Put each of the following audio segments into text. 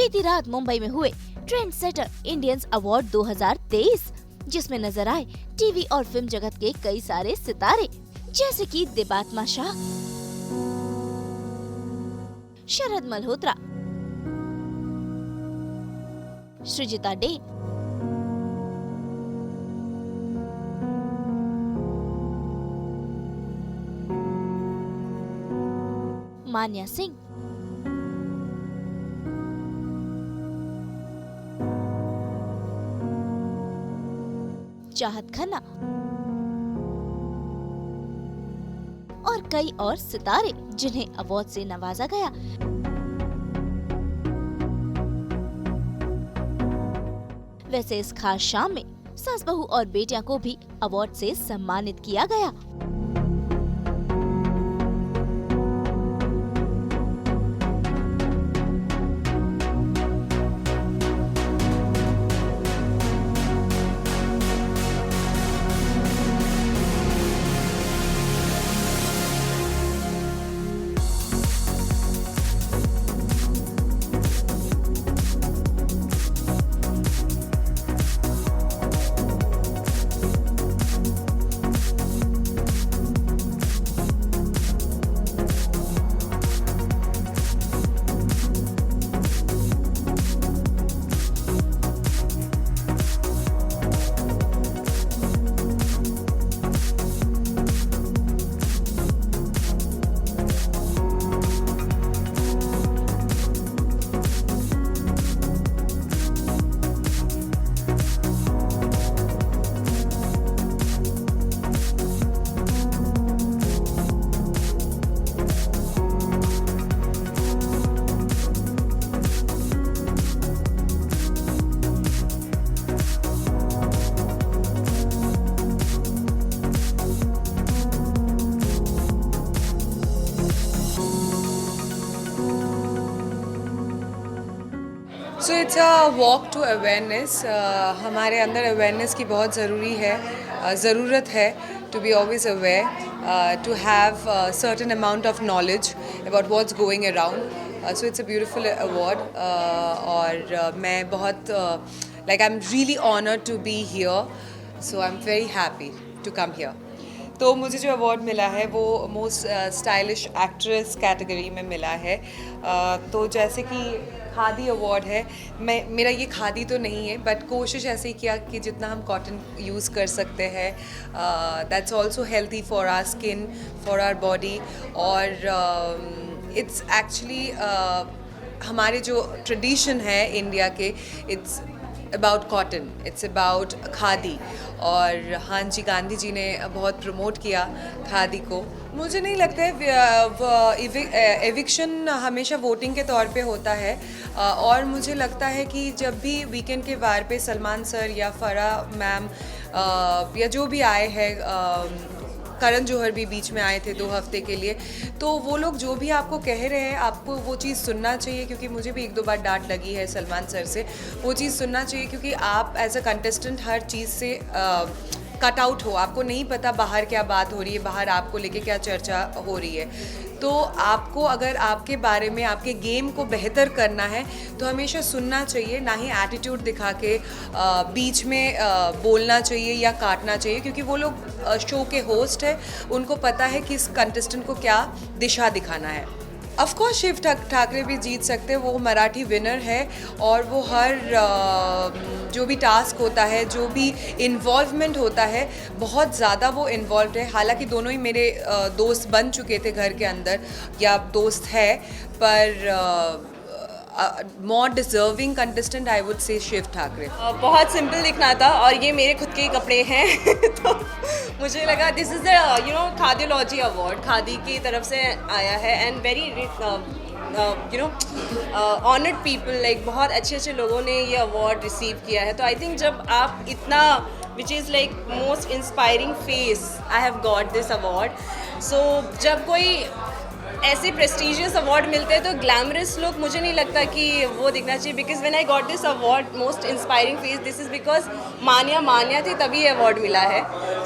बीती रात मुंबई में हुए ट्रेंड सेटर इंडियंस अवार्ड 2023, जिसमें नजर आए टीवी और फिल्म जगत के कई सारे सितारे, जैसे कि देबात्मा शाह, शरद मल्होत्रा, सृजिता डे, मान्या सिंह, चाहत खन्ना और कई और सितारे, जिन्हें अवार्ड से नवाजा गया। वैसे इस खास शाम में सास बहू और बेटियां को भी अवार्ड से सम्मानित किया गया। So it's a walk to awareness. हमारे अंदर अवेयरनेस की बहुत ज़रूरत है to be always aware, to have certain amount of knowledge about what's going around. So it's a beautiful award और मैं बहुत like I am really honoured to be here, so I am very happy to come here. तो मुझे जो award मिला है वो most stylish actress category में मिला है। तो जैसे कि खादी अवार्ड है, मेरा ये खादी तो नहीं है, बट कोशिश ऐसे ही किया कि जितना हम कॉटन यूज़ कर सकते हैं, that's also healthy for our skin, for our body. और इट्स एक्चुअली हमारे जो ट्रेडिशन है इंडिया के, it's about cotton, it's about khadi. और हाँ जी, गांधी जी ने बहुत प्रमोट किया खादी को। मुझे नहीं लगता है एविक्शन हमेशा वोटिंग के तौर पे होता है, और मुझे लगता है कि जब भी वीकेंड के वार पे सलमान सर या फराह मैम या जो भी आए हैं, करण जौहर भी बीच में आए थे 2 हफ्ते के लिए, तो वो लोग जो भी आपको कह रहे हैं आपको वो चीज़ सुनना चाहिए, क्योंकि मुझे भी 1-2 बार डांट लगी है सलमान सर से। वो चीज़ सुनना चाहिए क्योंकि आप एज अ कंटेस्टेंट हर चीज़ से कट आउट हो, आपको नहीं पता बाहर क्या बात हो रही है, बाहर आपको लेके क्या चर्चा हो रही है। तो आपको अगर आपके बारे में, आपके गेम को बेहतर करना है तो हमेशा सुनना चाहिए, ना ही एटीट्यूड दिखा के बीच में बोलना चाहिए या काटना चाहिए, क्योंकि वो लोग शो के होस्ट है, उनको पता है कि इस कंटेस्टेंट को क्या दिशा दिखाना है। ऑफ कोर्स शिव ठाकरे भी जीत सकते हैं, वो मराठी विनर है और वो हर जो भी टास्क होता है, जो भी इन्वॉल्वमेंट होता है, बहुत ज़्यादा वो इन्वॉल्व है। हालांकि दोनों ही मेरे दोस्त बन चुके थे घर के अंदर, या दोस्त है, पर more deserving contestant I would say Shiv Thackeray. बहुत सिंपल दिखना था और ये मेरे खुद के कपड़े हैं तो मुझे लगा this is the Khadiology award, Khadi की तरफ से आया है, and very honoured people, like बहुत अच्छे अच्छे लोगों ने ये अवार्ड रिसीव किया है। तो आई थिंक जब आप इतना, which is like most inspiring face, I have got this award. So जब कोई ऐसे प्रेस्टिजियस अवार्ड मिलते हैं तो ग्लैमरस लुक मुझे नहीं लगता कि वो दिखना चाहिए, because when I got this award most inspiring face, this is because Manya थी तभी ये अवार्ड मिला है.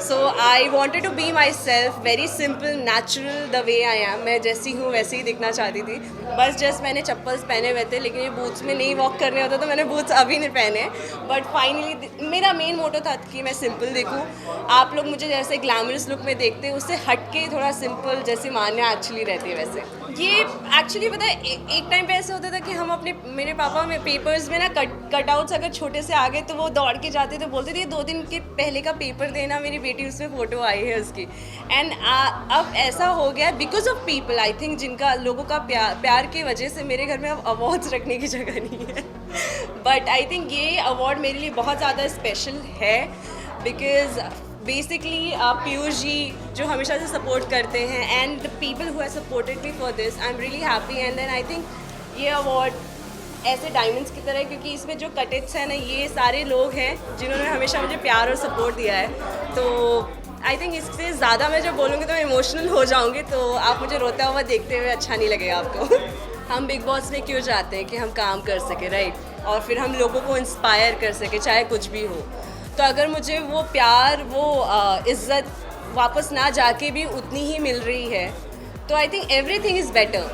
So I wanted to be myself, very simple natural the way I am. मैं जैसी हूँ वैसे ही दिखना चाहती थी. बस जस्ट मैंने चप्पल्स पहने हुए थे, लेकिन ये बूट्स में नहीं वॉक करने होता तो मैंने बूट्स अभी नहीं पहने. बट फाइनली मेरा मेन मोटो था कि मैं सिंपल दिखूँ. आप लोग मुझे जैसे ग्लैमरस लुक में देखते हैं उससे हट के थोड़ा सिंपल जैसे मान्या एक्चुअली रहती है वैसे. ये एक्चुअली पता है एक टाइम पे ऐसा होता था कि हम अपने मेरे पापा में पेपर्स में ना कटआउट्स अगर छोटे से आ गए तो वो दौड़ के जाते थे, बोलते थे 2 दिन के पहले का पेपर देना, मेरी बेटी उसमें फ़ोटो आई है उसकी. एंड अब ऐसा हो गया because of people, I think जिनका लोगों का प्यार की वजह से मेरे घर में अब अवार्ड्स रखने की जगह नहीं है. बट आई थिंक ये अवार्ड मेरे लिए बहुत ज़्यादा स्पेशल है बिकॉज बेसिकली पीयूष जी जो हमेशा से सपोर्ट करते हैं and the people who have supported me for this, I am really happy. And then I think ये अवार्ड ऐसे डायमंड्स की तरह है क्योंकि इसमें जो कटेट्स हैं ना ये सारे लोग हैं जिन्होंने हमेशा मुझे प्यार और सपोर्ट दिया है. तो आई थिंक इससे ज़्यादा मैं जब बोलूँगी तो मैं इमोशनल हो जाऊँगी, तो आप मुझे रोता हुआ देखते हुए अच्छा नहीं लगेगा आपको. हम बिग बॉस में क्यों चाहते हैं कि हम काम कर सकें, राइट, और फिर हम लोगों को इंस्पायर कर सकें चाहे कुछ भी हो. तो अगर मुझे वो प्यार वो इज़्ज़त वापस ना जाके भी उतनी ही मिल रही है तो I think everything is better.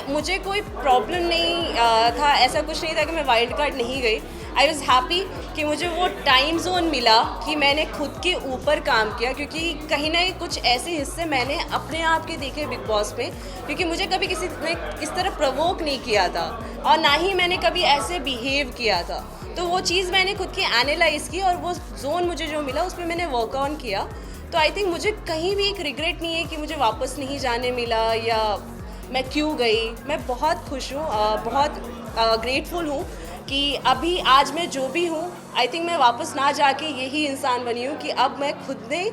मुझे कोई प्रॉब्लम नहीं था, ऐसा कुछ नहीं था कि मैं वाइल्ड कार्ड नहीं गई. आई वॉज़ हैप्पी कि मुझे वो टाइम जोन मिला कि मैंने खुद के ऊपर काम किया, क्योंकि कहीं ना कुछ ऐसे हिस्से मैंने अपने आप के देखे बिग बॉस में, क्योंकि मुझे कभी किसी ने इस तरह प्रवोक नहीं किया था और ना ही मैंने कभी ऐसे बिहेव किया था. तो वो चीज़ मैंने खुद की एनालाइज़ की और वो जोन मुझे जो मिला उसमें मैंने वर्क ऑन किया. तो आई थिंक मुझे कहीं भी एक रिग्रेट नहीं है कि मुझे वापस नहीं जाने मिला या मैं क्यों गई. मैं बहुत खुश हूँ, बहुत ग्रेटफुल हूँ कि अभी आज मैं जो भी हूँ आई थिंक मैं वापस ना जाके यही इंसान बनी हूँ कि अब मैं खुद ने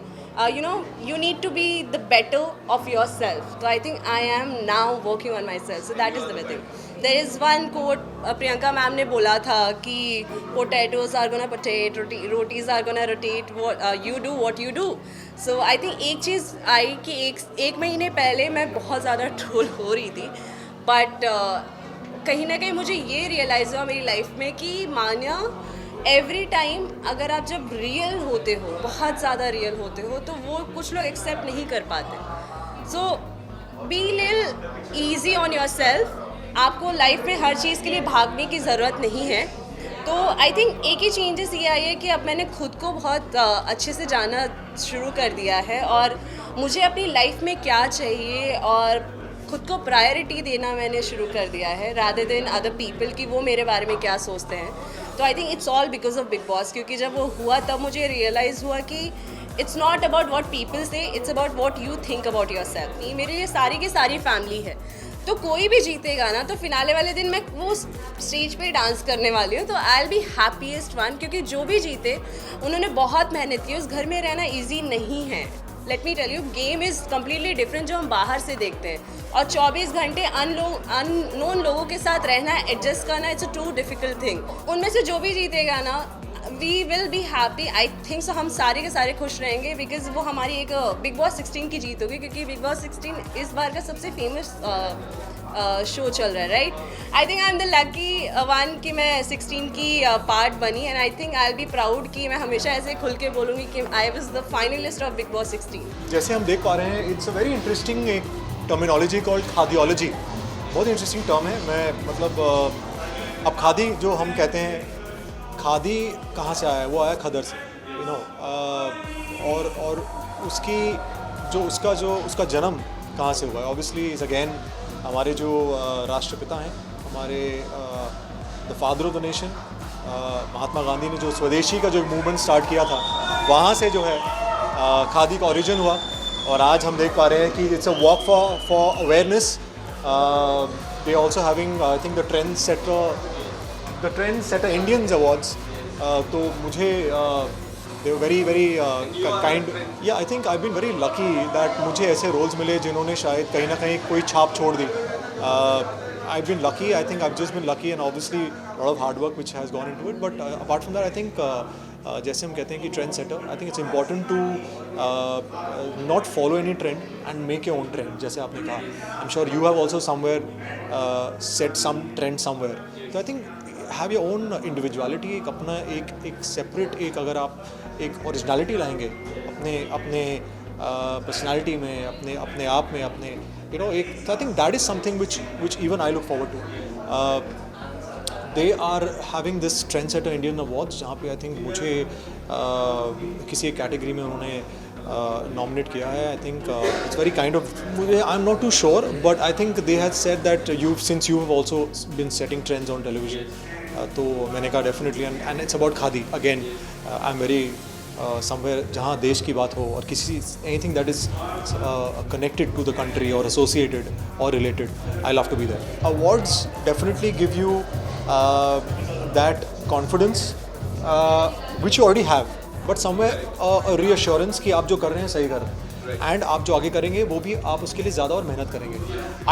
you need to be the better of yourself. So I think I am now working on myself. So that is the thing. There is one quote Priyanka ma'am ने बोला था कि potatoes are gonna potate, rotis are gonna rotate, you do what you do. So I think एक चीज़ आई कि एक महीने पहले मैं बहुत ज़्यादा ट्रोल हो रही थी, बट कहीं ना कहीं मुझे ये रियलाइज़ हुआ मेरी लाइफ में कि मान्या एवरी टाइम अगर आप जब रियल होते हो, बहुत ज़्यादा रियल होते हो, तो वो कुछ लोग एक्सेप्ट नहीं कर पाते. So be little easy on yourself. आपको लाइफ में हर चीज़ के लिए भागने की ज़रूरत नहीं है. तो आई थिंक एक ही चेंजेस ये आई है कि अब मैंने खुद को बहुत अच्छे से जानना शुरू कर दिया है और मुझे अपनी लाइफ में क्या चाहिए और खुद को प्रायोरिटी देना मैंने शुरू कर दिया है रादर देन अदर पीपल कि वो मेरे बारे में क्या सोचते हैं. तो I think it's all because of Bigg Boss, क्योंकि जब वो हुआ तब मुझे रियलाइज़ हुआ कि it's not about what people से, it's about what you think about yourself. मेरे लिए सारी की सारी फैमिली है, तो कोई भी जीतेगा ना तो फिनाले वाले दिन मैं वो स्टेज पे डांस करने वाली हूँ. तो I will be happiest one, क्योंकि जो भी जीते उन्होंने बहुत मेहनत की. उस घर में रहना ईजी नहीं है. Let me tell you, game is completely different जो हम बाहर से देखते हैं, और 24 घंटे अननोन लोगों के साथ रहना, एडजस्ट करना, it's a too difficult thing. उनमें से जो भी जीतेगा ना we will be happy. I think so हम सारे के सारे खुश रहेंगे बिकॉज वो हमारी एक बिग बॉस 16 की जीत होगी, क्योंकि बिग बॉस 16 इस बार का सबसे फेमस शो चल रहा है, right. I think I am the lucky one कि मैं 16 की पार्ट बनी, and I think I will be proud कि मैं हमेशा ऐसे खुल के बोलूँगी कि I was the finalist of Bigg boss 16. जैसे हम देख पा रहे हैं, इट्स अ वेरी इंटरेस्टिंग एक टर्मिनोलॉजी कॉल्ड खादियोलॉजी. बहुत इंटरेस्टिंग टर्म है. मैं मतलब अब खादी जो हम कहते हैं, खादी कहाँ से आया है? वो आया खदर से, यू नो. और उसका जन्म कहाँ से हुआ है? ऑब्वियसली इज़ अगेन हमारे जो राष्ट्रपिता हैं, हमारे the father of the nation Mahatma Gandhi ने जो स्वदेशी का जो मूवमेंट स्टार्ट किया था, वहाँ से जो है खादी का ओरिजिन हुआ. और आज हम देख पा रहे हैं कि it's a walk for awareness. They also having I think the trend setter Indians awards. तो मुझे they very very kind. Yeah I think I been very lucky that मुझे ऐसे रोल्स मिले जिन्होंने शायद कहीं ना कहीं कोई छाप छोड़ दी. I've been lucky. I think I've just been lucky, and obviously a lot of hard work which has gone into it. But apart from that, I think जैसे हम कहते हैं कि trendsetter, I think it's important to not follow any trend and make your own trend. जैसे आपने कहा, I am sure you have also somewhere set some trend somewhere. तो I think have your own individuality, एक अपना एक separate, एक अगर आप एक ओरिजिनलिटी लाएंगे अपने अपने पर्सनैलिटी में, अपने अपने आप में, अपने यू नो एक, I think that is something which even I look forward to. They are having this trend setter Indian awards, जहाँ पे आई थिंक मुझे किसी एक कैटेगरी में उन्होंने नॉमिनेट किया है. I think it's very kind of, मुझे I am not too sure, but I think they have said that you since you have also been setting trends on television. तो मैंने कहा definitely, and it's about Khadi again. I am very somewhere जहाँ देश की बात हो और किसी anything that is connected to the country और एसोसिएटेड और related, I love to be there. Awards definitely give you that confidence which you already have, but somewhere a reassurance कि आप जो कर रहे हैं सही कर रहे हैं, and आप जो आगे करेंगे वो भी आप उसके लिए ज़्यादा और मेहनत करेंगे.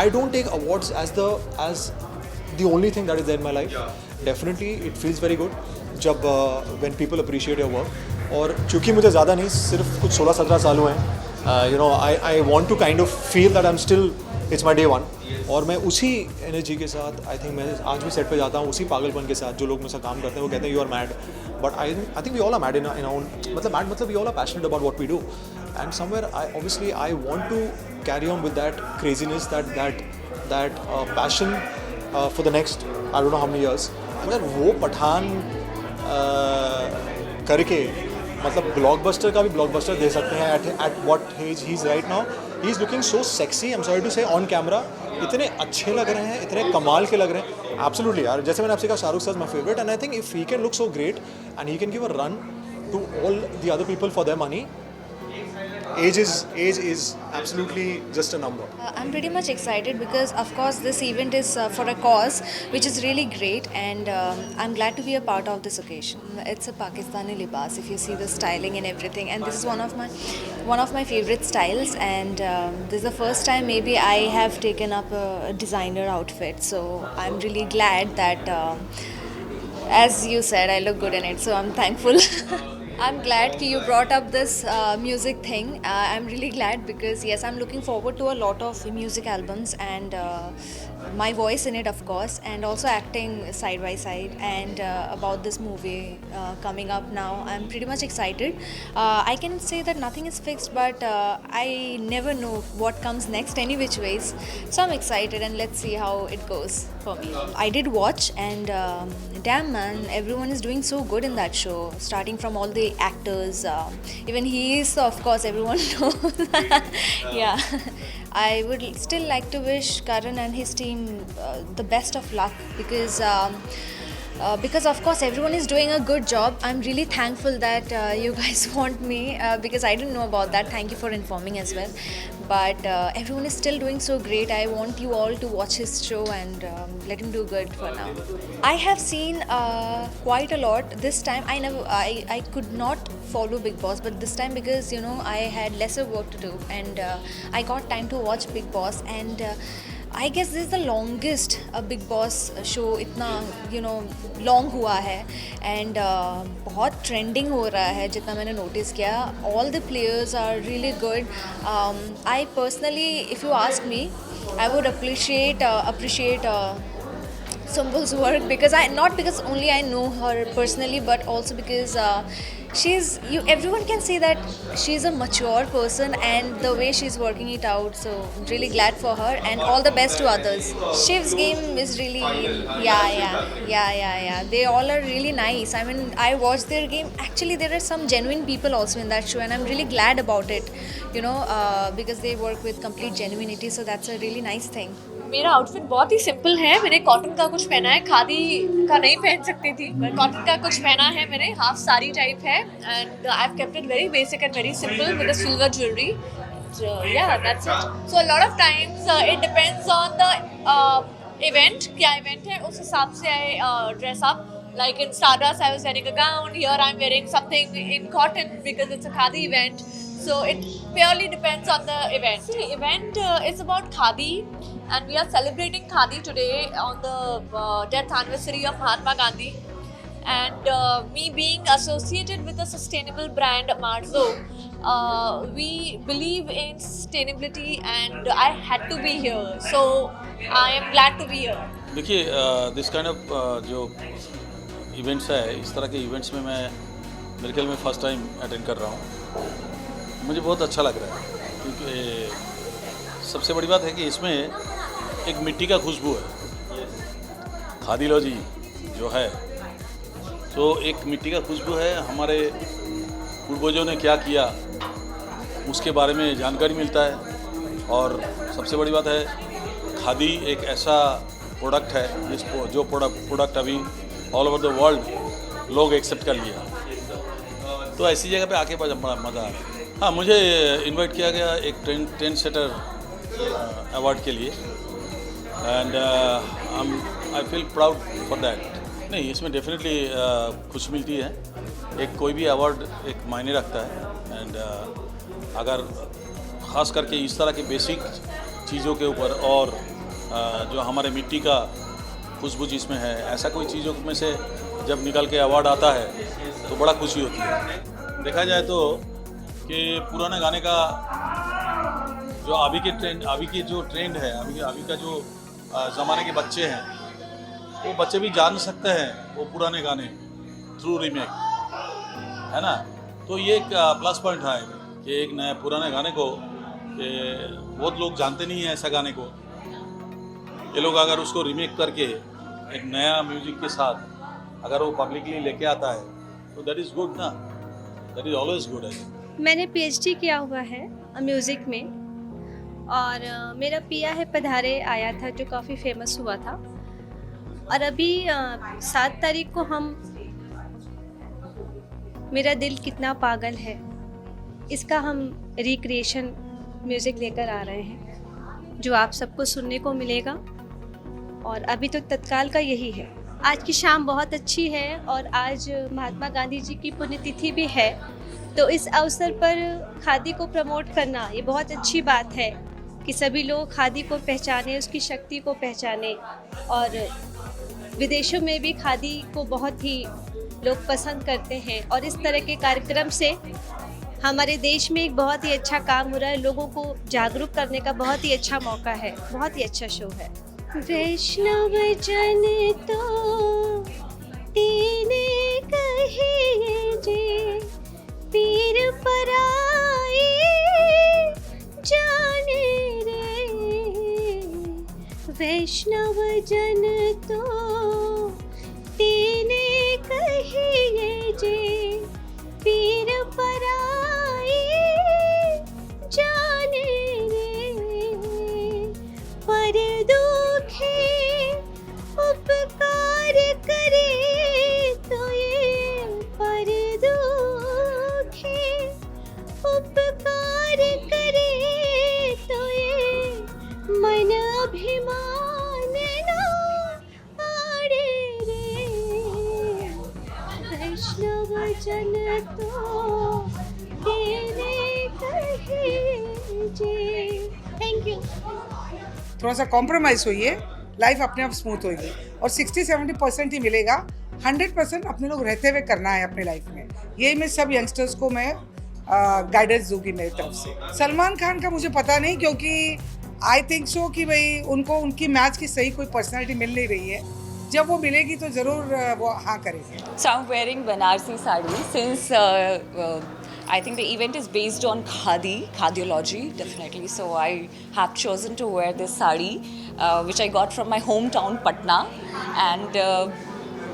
I don't take awards as the only thing that is there in my life. Definitely it feels very good जब when people appreciate your work. और चूँकि मुझे ज़्यादा नहीं, सिर्फ कुछ 16-17 साल हुए हैं, you know, I want to kind of feel that I'm still, it's my day one. और मैं उसी एनर्जी के साथ, आई थिंक मैं आज भी सेट पे जाता हूँ उसी पागलपन के साथ. जो लोग मुझसे काम करते हैं वो कहते हैं you are mad, but I think we all are mad in own, मतलब मैड मतलब we all are passionate about what we do, and somewhere I obviously I want to carry on with that craziness, that passion for the next I don't know how many years. अगर वो पठान करके मतलब blockbuster का भी blockbuster दे सकते हैं at what age he is right now. He is looking so sexy, I am sorry to say, on camera इतने अच्छे लग रहे हैं, इतने कमाल के लग रहे हैं. एब्सोल्युटली यार, जैसे मैंने आपसे कहा, Shahrukh sir my favourite, and I think if he can look so great and he can give a run to all the other people for their money, age is absolutely just a number. I'm pretty much excited because of course this event is for a cause which is really great, and I'm glad to be a part of this occasion. It's a Pakistani libas, if you see the styling and everything, and this is one of my favorite styles, and this is the first time maybe I have taken up a designer outfit, so I'm really glad that as you said, I look good in it, so I'm thankful. I'm glad that you brought up this music thing. I'm really glad because yes, I'm looking forward to a lot of music albums and my voice in it, of course, and also acting side by side. And about this movie coming up now, I'm pretty much excited. I can say that nothing is fixed, but I never know what comes next any which ways. So I'm excited, and let's see how it goes for me. I did watch, and damn man, everyone is doing so good in that show, starting from all the actors, even he is, so of course everyone knows. Yeah. I would still like to wish Karan and his team the best of luck because of course everyone is doing a good job. I'm really thankful that you guys want me because I didn't know about that. Thank you for informing as well. But everyone is still doing so great. I want you all to watch his show and let him do good for now. I have seen quite a lot this time. I could not follow Big Boss, but this time because you know I had lesser work to do, and I got time to watch Big Boss, and I guess this is the longest Big Boss show इतना you know long हुआ है, and बहुत trending हो रहा है जितना मैंने notice किया. All the players are really good. I personally, if you ask me, I would appreciate Sumbul's work because not because only I know her personally, but also because everyone can say that she's a mature person, and the way she's working it out, so really glad for her, and all the best to others. Shiv's game is really yeah, they all are really nice. I mean, I watched their game. Actually, there are some genuine people also in that show, and I'm really glad about it, you know, because they work with complete genuinity, so that's a really nice thing. मेरा outfit बहुत ही simple है. मैंने cotton का कुछ पहना है, खादी का नहीं पहन सकती थी, कॉटन का कुछ पहना है मैंने, हाफ साड़ी टाइप है, and I have kept it very basic and very simple with the silver jewellery. Yeah, that's it. So a lot of times it depends on the event. क्या event है उस हिसाब से I dress up. Like in Stardust, I was wearing a gown. Here I'm wearing something in cotton because it's a khadi event. So it purely depends on the event. The event is about Khadi, and we are celebrating Khadi today on the death anniversary of Mahatma Gandhi. And me being associated with a sustainable brand, Marzo, we believe in sustainability, and I had to be here. So I am glad to be here. देखिए this kind of जो events है, इस तरह के events में मैं मेरे ख्याल में फ़र्स्ट टाइम अटेंड कर रहा हूँ। मुझे बहुत अच्छा लग रहा है क्योंकि सबसे बड़ी बात है कि इसमें एक मिट्टी का खुशबू है। खादीलॉजी जो है तो एक मिट्टी का खुशबू है। हमारे पूर्वजों ने क्या किया उसके बारे में जानकारी मिलता है। और सबसे बड़ी बात है, खादी एक ऐसा प्रोडक्ट है जो प्रोडक्ट अभी ऑल ओवर द वर्ल्ड लोग एक्सेप्ट कर लिया। तो ऐसी जगह पे आके बड़ा मज़ा आ रहा है। हाँ, मुझे इनवाइट किया गया एक ट्रेंड सेटर अवार्ड के लिए, and I feel proud for that. नहीं, इसमें डेफिनेटली खुशी मिलती है। एक कोई भी अवार्ड एक मायने रखता है, एंड अगर ख़ास करके इस तरह के बेसिक चीज़ों के ऊपर और जो हमारे मिट्टी का खुशबू जिसमें है, ऐसा कोई चीज़ों में से जब निकल के अवार्ड आता है तो बड़ा खुशी होती है। देखा जाए तो कि पुराने गाने का जो अभी की जो ट्रेंड है, अभी का जो ज़माने के बच्चे हैं, वो बच्चे भी जान सकते हैं वो पुराने गाने थ्रू रीमेक, है ना। तो ये एक प्लस पॉइंट है कि एक नया पुराने गाने को बहुत लोग जानते नहीं हैं ऐसा गाने को। ये लोग अगर उसको रीमेक करके एक नया म्यूजिक के साथ अगर वो पब्लिकली लेके आता है तो दैट इज़ गुड ना, दैट इज़ ऑलवेज गुड है। मैंने PhD किया हुआ है म्यूज़िक में, और मेरा पिया है पधारे आया था जो काफ़ी फेमस हुआ था। और अभी 7 तारीख को हम मेरा दिल कितना पागल है, इसका हम रिक्रिएशन म्यूज़िक लेकर आ रहे हैं जो आप सबको सुनने को मिलेगा। और अभी तो तत्काल का यही है। आज की शाम बहुत अच्छी है और आज महात्मा गांधी जी की पुण्यतिथि भी है, तो इस अवसर पर खादी को प्रमोट करना ये बहुत अच्छी बात है कि सभी लोग खादी को पहचाने, उसकी शक्ति को पहचाने। और विदेशों में भी खादी को बहुत ही लोग पसंद करते हैं, और इस तरह के कार्यक्रम से हमारे देश में एक बहुत ही अच्छा काम हो रहा है। लोगों को जागरूक करने का बहुत ही अच्छा मौका है, बहुत ही अच्छा शो है। वैष्णव जन तो तेने कहे जे, पीर पराए जाने रे। वैष्णव जन तो तेने कहे जे, पीर पराए जाने रे। पर दुखे उपकार करे तो ये, पर दुखे उपकार करे तो ये, मन अभिमान ना आड़े रे। वैष्णव जन तो तेरे कहे जे। Thank you. थोड़ा सा कॉम्प्रोमाइज़ होइए, लाइफ अपने आप स्मूथ होगी और 60-70% ही मिलेगा। 100% अपने लोग रहते हुए करना है अपने लाइफ में। यही मैं सब यंगस्टर्स को मैं गाइडेंस दूंगी मेरी तरफ से। सलमान खान का मुझे पता नहीं, क्योंकि आई थिंक सो कि भाई उनको उनकी मैच की सही कोई पर्सनैलिटी मिल नहीं रही है। जब वो मिलेगी तो ज़रूर वो हाँ करेंगे। So I'm wearing Banarsi sari since I think the event is based on khadi, khadiology definitely. So I have chosen to wear this sari, which I got from my hometown Patna, and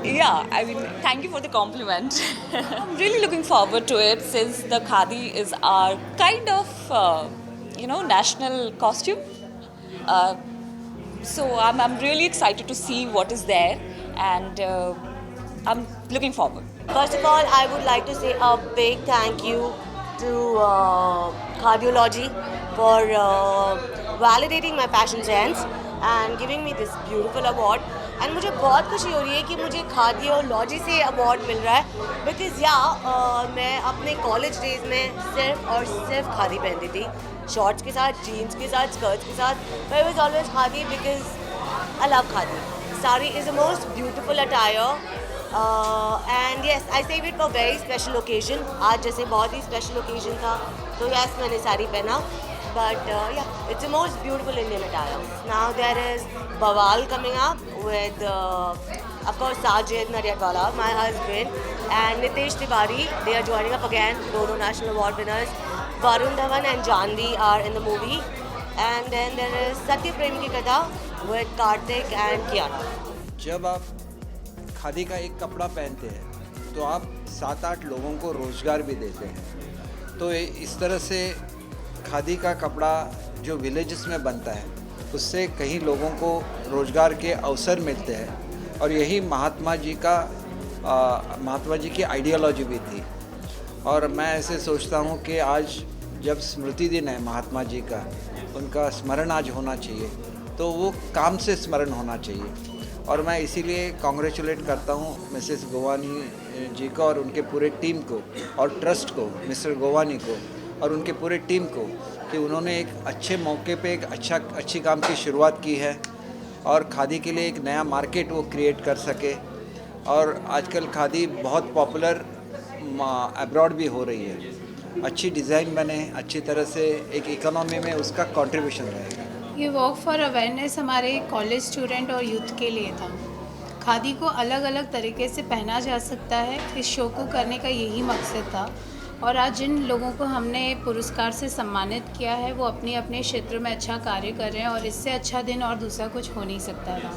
yeah, I mean, thank you for the compliment. I'm really looking forward to it since the khadi is our kind of national costume. So I'm really excited to see what is there, and I'm looking forward. First of all, I would like to say a big thank you to Cardiology for validating my fashion sense and giving me this beautiful award. And मुझे बहुत खुशी हो रही है कि मुझे खादियोलॉजी से award मिल रहा है बिकॉज मैं अपने कॉलेज डेज में सिर्फ और सिर्फ खादी पहनती थी, शॉर्ट्स के साथ, जीन्स के साथ, स्कर्ट्स के साथ. But I was always khadi because I love khadi. Sari is the most beautiful attire and yes I save it for very special occasion. आज जैसे बहुत ही स्पेशल ओकेजन था तो यस मैंने साड़ी पहना. But yeah, it's the most beautiful Indian attire. Now there is Bawal coming up with, of course, Sajid Naryatwala, my husband, and Nitesh Tiwari. They are joining up again. Dono national award winners. Varun Dhawan and Janvi are in the movie. And then there is Satya Prem Ki Katha with Karthik and Kiara. जब आप खादी का एक कपड़ा पहनते हैं तो आप 7-8 लोगों को रोज़गार भी देते हैं. तो इस तरह से खादी का कपड़ा जो विलेजेस में बनता है उससे कई लोगों को रोज़गार के अवसर मिलते हैं. और यही महात्मा जी की आइडियोलॉजी भी थी. और मैं ऐसे सोचता हूँ कि आज जब स्मृति दिन है महात्मा जी का, उनका स्मरण आज होना चाहिए, तो वो काम से स्मरण होना चाहिए. और मैं इसीलिए कॉन्ग्रेचुलेट करता हूँ मिसेस गोवानी जी को और उनके पूरे टीम को और ट्रस्ट को, मिस्टर गोवानी को और उनके पूरे टीम को, कि उन्होंने एक अच्छे मौके पे एक अच्छी काम की शुरुआत की है और खादी के लिए एक नया मार्केट वो क्रिएट कर सके. और आजकल खादी बहुत पॉपुलर अब्रॉड भी हो रही है. अच्छी डिज़ाइन बने, अच्छी तरह से एक इकोनॉमी में उसका कंट्रीब्यूशन रहेगा. ये वॉक फॉर अवेयरनेस हमारे कॉलेज स्टूडेंट और यूथ के लिए था. खादी को अलग अलग तरीके से पहना जा सकता है, इस शो को करने का यही मकसद था. और आज जिन लोगों को हमने पुरस्कार से सम्मानित किया है वो अपने अपने क्षेत्र में अच्छा कार्य कर रहे हैं और इससे अच्छा दिन और दूसरा कुछ हो नहीं सकता था.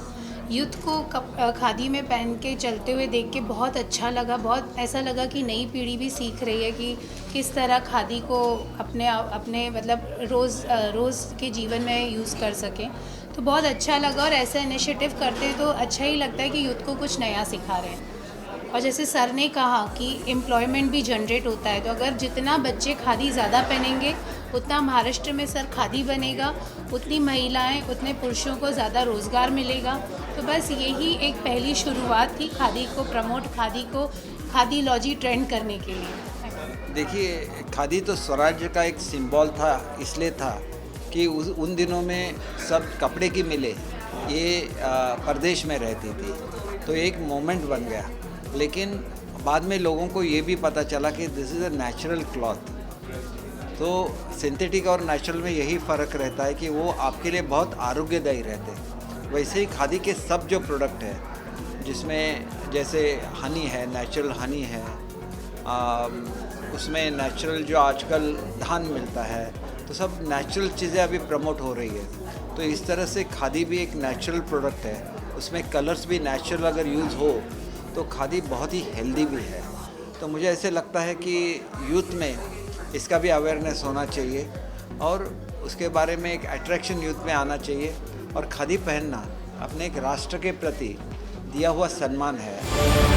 यूथ को खादी में पहन के चलते हुए देख के बहुत अच्छा लगा. बहुत ऐसा लगा कि नई पीढ़ी भी सीख रही है कि किस तरह खादी को अपने मतलब रोज़ के जीवन में यूज़ कर सकें. तो बहुत अच्छा लगा और ऐसा इनिशिएटिव करते तो अच्छा ही लगता है कि यूथ को कुछ नया सिखा रहे हैं. और जैसे सर ने कहा कि एम्प्लॉयमेंट भी जनरेट होता है, तो अगर जितना बच्चे खादी ज़्यादा पहनेंगे उतना महाराष्ट्र में सर खादी बनेगा, उतनी महिलाएं, उतने पुरुषों को ज़्यादा रोज़गार मिलेगा. तो बस यही एक पहली शुरुआत थी खादी को प्रमोट, खादीलॉजी ट्रेंड करने के लिए. देखिए, खादी तो स्वराज्य का एक सिंबल था, इसलिए था कि उन दिनों में सब कपड़े की मिलें ये प्रदेश में रहती थी, तो एक मोमेंट बन गया. लेकिन बाद में लोगों को ये भी पता चला कि this is a natural cloth. तो सिंथेटिक और नेचुरल में यही फ़र्क रहता है कि वो आपके लिए बहुत आरोग्यदायी रहते हैं. वैसे ही खादी के सब जो प्रोडक्ट है, जिसमें जैसे हनी है, नेचुरल हनी है, उसमें नेचुरल जो आजकल धान मिलता है, तो सब नेचुरल चीज़ें अभी प्रमोट हो रही है. तो इस तरह से खादी भी एक नेचुरल प्रोडक्ट है. उसमें कलर्स भी नेचुरल अगर यूज़ हो तो खादी बहुत ही हेल्दी भी है. तो मुझे ऐसे लगता है कि यूथ में इसका भी अवेयरनेस होना चाहिए और उसके बारे में एक अट्रैक्शन यूथ में आना चाहिए. और खादी पहनना अपने एक राष्ट्र के प्रति दिया हुआ सम्मान है.